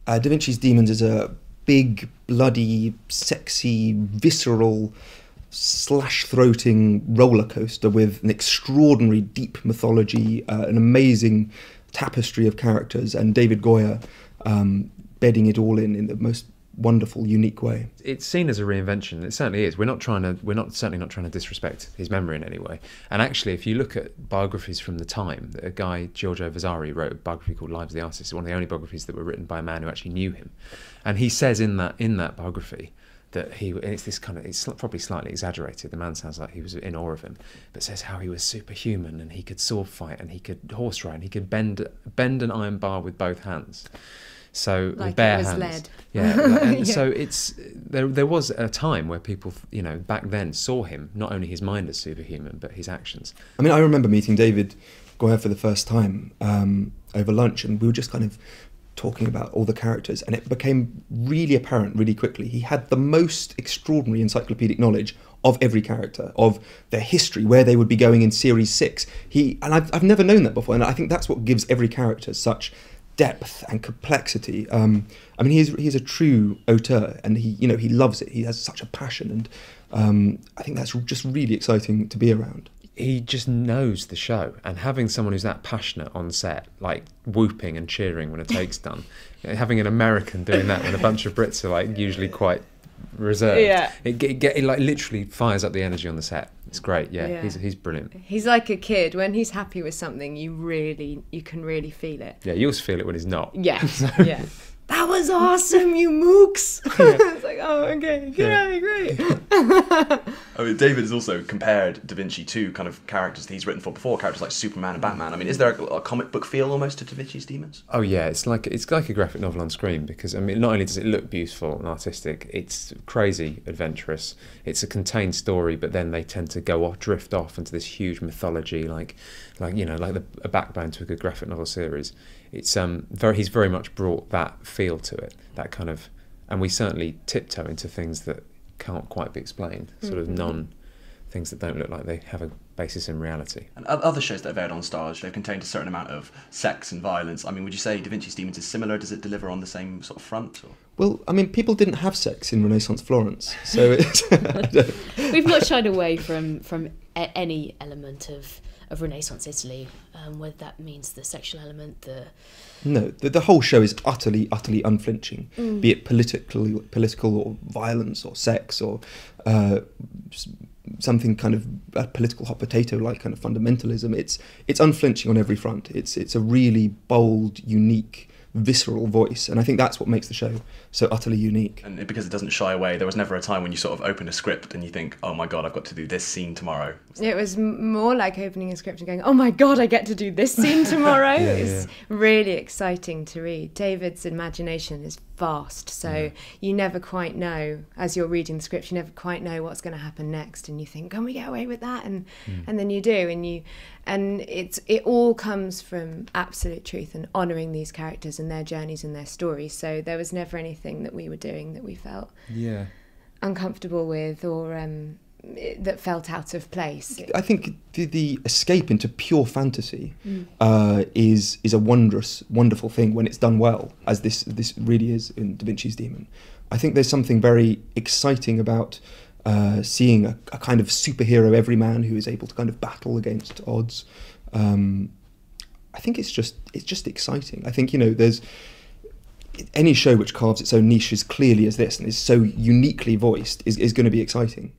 Da Vinci's Demons is a big, bloody, sexy, visceral, slash-throating roller coaster with an extraordinary deep mythology, an amazing tapestry of characters, and David Goyer bedding it all in the most wonderful, unique way. It's seen as a reinvention. It certainly is. We're certainly not trying to disrespect his memory in any way. And actually, if you look at biographies from the time, a guy, Giorgio Vasari, wrote a biography called Lives of the Artists. It's one of the only biographies that were written by a man who actually knew him. And he says in that biography that it's probably slightly exaggerated. The man sounds like he was in awe of him, but says how he was superhuman and he could sword fight and he could horse ride and he could bend an iron bar with both hands. So like with bare it was hands. lead. Yeah. And Yeah. So there was a time where people, back then saw him, not only his mind as superhuman, but his actions. I mean, I remember meeting David Goyer for the first time over lunch, and we were just kind of talking about all the characters, and it became really apparent really quickly. He had the most extraordinary encyclopedic knowledge of every character, of their history, where they would be going in series 6. I've never known that before, and I think that's what gives every character such depth and complexity. I mean, he's a true auteur, and he loves it. He has such a passion, and I think that's just really exciting to be around. He just knows the show, and having someone who's that passionate on set, like whooping and cheering when a take's done, having an American doing that when a bunch of Brits are like usually quite reserved, it like literally fires up the energy on the set. It's great. Yeah. He's brilliant. He's like a kid. When he's happy with something, you can really feel it. Yeah, you also feel it when he's not. Yeah. Yeah. That was awesome, you mooks. It's like, oh, okay, great. I mean, David has also compared Da Vinci to kind of characters that he's written for before, characters like Superman and Batman. I mean, is there a comic book feel almost to Da Vinci's Demons? Oh yeah, it's like a graphic novel on screen, because I mean, not only does it look beautiful and artistic, it's crazy adventurous. It's a contained story, but then they tend to drift off into this huge mythology, like a backbone to a good graphic novel series. It's he's very much brought that feel to it, that kind of, and we certainly tiptoe into things that can't quite be explained, sort of things that don't look like they have a basis in reality. And other shows that have aired on Stars, they've contained a certain amount of sex and violence. I mean, would you say Da Vinci's Demons is similar? Does it deliver on the same sort of front? Or? Well, I mean, people didn't have sex in Renaissance Florence, so it's... We've not shied away from any element of Renaissance Italy, whether that means the sexual element, No, the whole show is utterly unflinching, be it political or violence or sex or something kind of a political hot potato like kind of fundamentalism. It's unflinching on every front. It's a really bold, unique, visceral voice, and I think that's what makes the show so utterly unique. And because it doesn't shy away, there was never a time when you sort of open a script and you think, oh my god, I've got to do this scene tomorrow. It was more like opening a script and going, oh my god, I get to do this scene tomorrow. It's really exciting to read. David's imagination is vast, so you never quite know, as you're reading the script, you never quite know what's going to happen next, and you think, can we get away with that? And then you do, and it all comes from absolute truth and honouring these characters and their journeys and their stories. So there was never anything that we were doing that we felt uncomfortable with or that felt out of place. I think the escape into pure fantasy is a wonderful thing when it's done well, as this really is in Da Vinci's Demon. I think there's something very exciting about seeing a kind of superhero everyman who is able to kind of battle against odds. I think it's just exciting. I think there's any show which carves its own niche as clearly as this and is so uniquely voiced is going to be exciting.